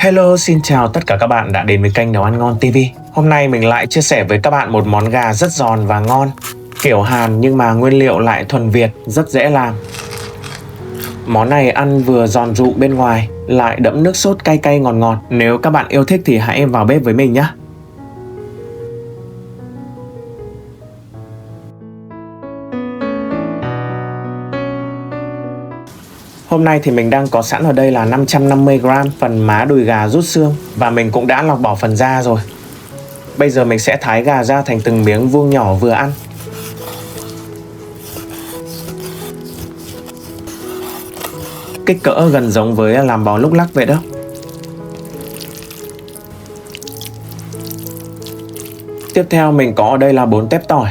Hello, xin chào tất cả các bạn đã đến với kênh Nấu Ăn Ngon TV. Hôm nay mình lại chia sẻ với các bạn một món gà rất giòn và ngon, kiểu Hàn nhưng mà nguyên liệu lại thuần Việt, rất dễ làm. Món này ăn vừa giòn rụ bên ngoài, lại đẫm nước sốt cay cay ngọt ngọt. Nếu các bạn yêu thích thì hãy vào bếp với mình nhé. Hôm nay thì mình đang có sẵn ở đây là 550g phần má đùi gà rút xương và mình cũng đã lọc bỏ phần da rồi. Bây giờ mình sẽ thái gà ra thành từng miếng vuông nhỏ vừa ăn. Kích cỡ gần giống với làm bò lúc lắc vậy đó. Tiếp theo mình có ở đây là 4 tép tỏi,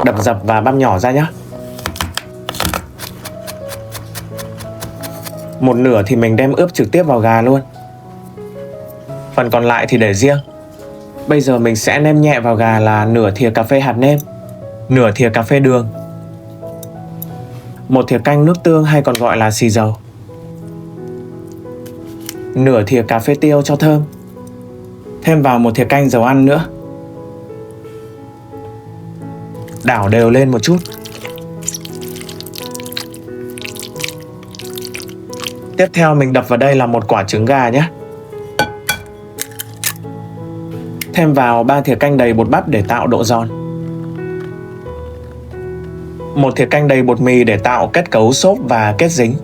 đập dập và băm nhỏ ra nhé. Một nửa thì mình đem ướp trực tiếp vào gà luôn, phần còn lại thì để riêng. Bây giờ mình sẽ nêm nhẹ vào gà là nửa thìa cà phê hạt nêm, nửa thìa cà phê đường, một thìa canh nước tương hay còn gọi là xì dầu, nửa thìa cà phê tiêu cho thơm, thêm vào một thìa canh dầu ăn nữa. Đảo đều lên một chút. Tiếp theo mình đập vào đây là một quả trứng gà nhé. Thêm vào 3 thìa canh đầy bột bắp để tạo độ giòn, một thìa canh đầy bột mì để tạo kết cấu xốp và kết dính.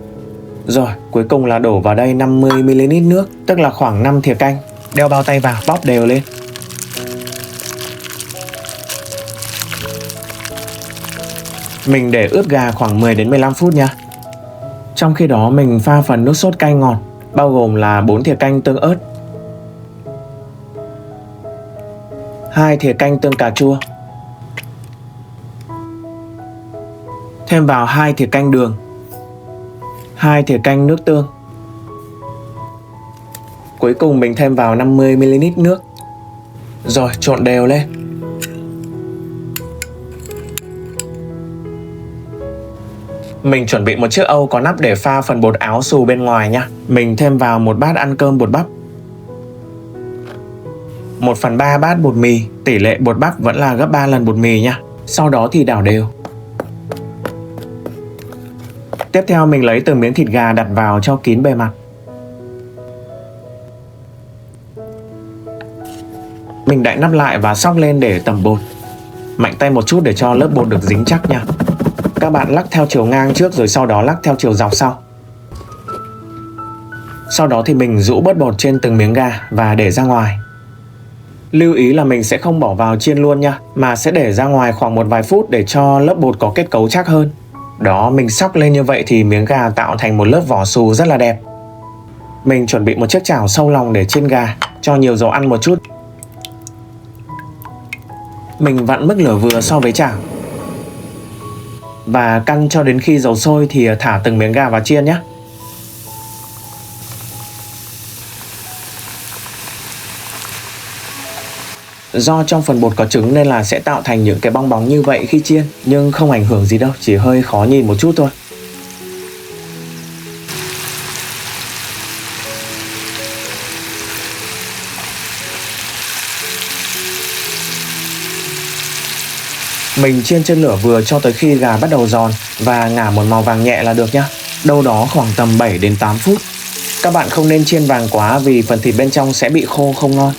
Rồi cuối cùng là đổ vào đây 50ml nước, tức là khoảng 5 thìa canh. Đeo bao tay vào, bóp đều lên. Mình để ướp gà khoảng 10 đến 15 phút nha. Trong khi đó mình pha phần nước sốt cay ngọt, bao gồm là 4 thìa canh tương ớt, 2 thìa canh tương cà chua, thêm vào 2 thìa canh đường, 2 thìa canh nước tương. Cuối cùng mình thêm vào 50ml nước. Rồi trộn đều lên. Mình chuẩn bị một chiếc âu có nắp để pha phần bột áo xù bên ngoài nha. Mình thêm vào một bát ăn cơm bột bắp, 1/3 bát bột mì, tỷ lệ bột bắp vẫn là gấp 3 lần bột mì nha. Sau đó thì đảo đều. Tiếp theo mình lấy từng miếng thịt gà đặt vào cho kín bề mặt. Mình đậy nắp lại và xóc lên để tẩm bột. Mạnh tay một chút để cho lớp bột được dính chắc nha. Các bạn lắc theo chiều ngang trước rồi sau đó lắc theo chiều dọc sau. Sau đó thì mình rũ bớt bột trên từng miếng gà và để ra ngoài. Lưu ý là mình sẽ không bỏ vào chiên luôn nha, mà sẽ để ra ngoài khoảng một vài phút để cho lớp bột có kết cấu chắc hơn. Đó, mình xóc lên như vậy thì miếng gà tạo thành một lớp vỏ xù rất là đẹp. Mình chuẩn bị một chiếc chảo sâu lòng để chiên gà, cho nhiều dầu ăn một chút. Mình vặn mức lửa vừa so với chảo và căn cho đến khi dầu sôi thì thả từng miếng gà vào chiên nhé. Do trong phần bột có trứng nên là sẽ tạo thành những cái bong bóng như vậy khi chiên, nhưng không ảnh hưởng gì đâu, chỉ hơi khó nhìn một chút thôi. Mình chiên trên lửa vừa cho tới khi gà bắt đầu giòn và ngả một màu vàng nhẹ là được nhá. Đâu đó khoảng tầm 7 đến 8 phút. Các bạn không nên chiên vàng quá vì phần thịt bên trong sẽ bị khô không ngon.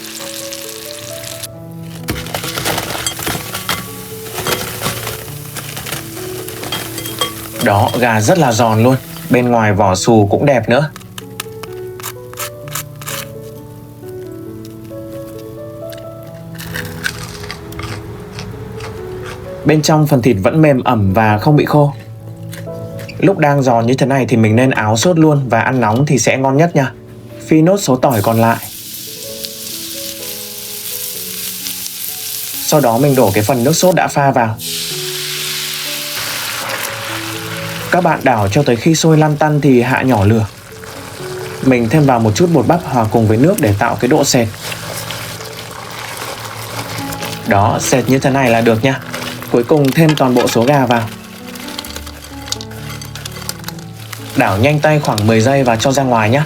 Đó, gà rất là giòn luôn, bên ngoài vỏ xù cũng đẹp nữa. Bên trong phần thịt vẫn mềm ẩm và không bị khô. Lúc đang giòn như thế này thì mình nên áo sốt luôn và ăn nóng thì sẽ ngon nhất nha. Phi nốt số tỏi còn lại. Sau đó mình đổ cái phần nước sốt đã pha vào. Các bạn đảo cho tới khi sôi lăn tăn thì hạ nhỏ lửa. Mình thêm vào một chút bột bắp hòa cùng với nước để tạo cái độ sệt. Đó, sệt như thế này là được nha. Cuối cùng thêm toàn bộ số gà vào. Đảo nhanh tay khoảng 10 giây và cho ra ngoài nhé.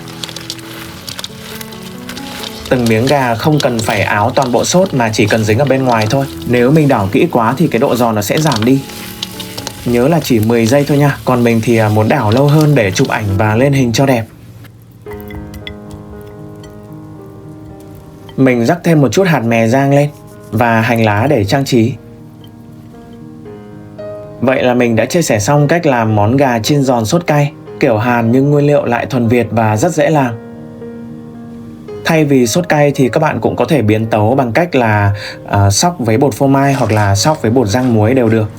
Từng miếng gà không cần phải áo toàn bộ sốt mà chỉ cần dính ở bên ngoài thôi. Nếu mình đảo kỹ quá thì cái độ giòn nó sẽ giảm đi. Nhớ là chỉ 10 giây thôi nha. Còn mình thì muốn đảo lâu hơn để chụp ảnh và lên hình cho đẹp. Mình rắc thêm một chút hạt mè rang lên và hành lá để trang trí. Vậy là mình đã chia sẻ xong cách làm món gà chiên giòn sốt cay, kiểu Hàn nhưng nguyên liệu lại thuần Việt và rất dễ làm. Thay vì sốt cay thì các bạn cũng có thể biến tấu bằng cách là xóc với bột phô mai hoặc là xóc với bột rang muối đều được.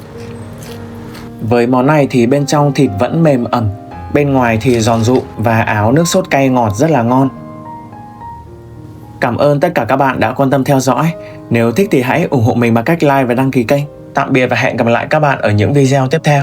Với món này thì bên trong thịt vẫn mềm ẩm, bên ngoài thì giòn rụm và áo nước sốt cay ngọt rất là ngon. Cảm ơn tất cả các bạn đã quan tâm theo dõi. Nếu thích thì hãy ủng hộ mình bằng cách like và đăng ký kênh. Tạm biệt và hẹn gặp lại các bạn ở những video tiếp theo.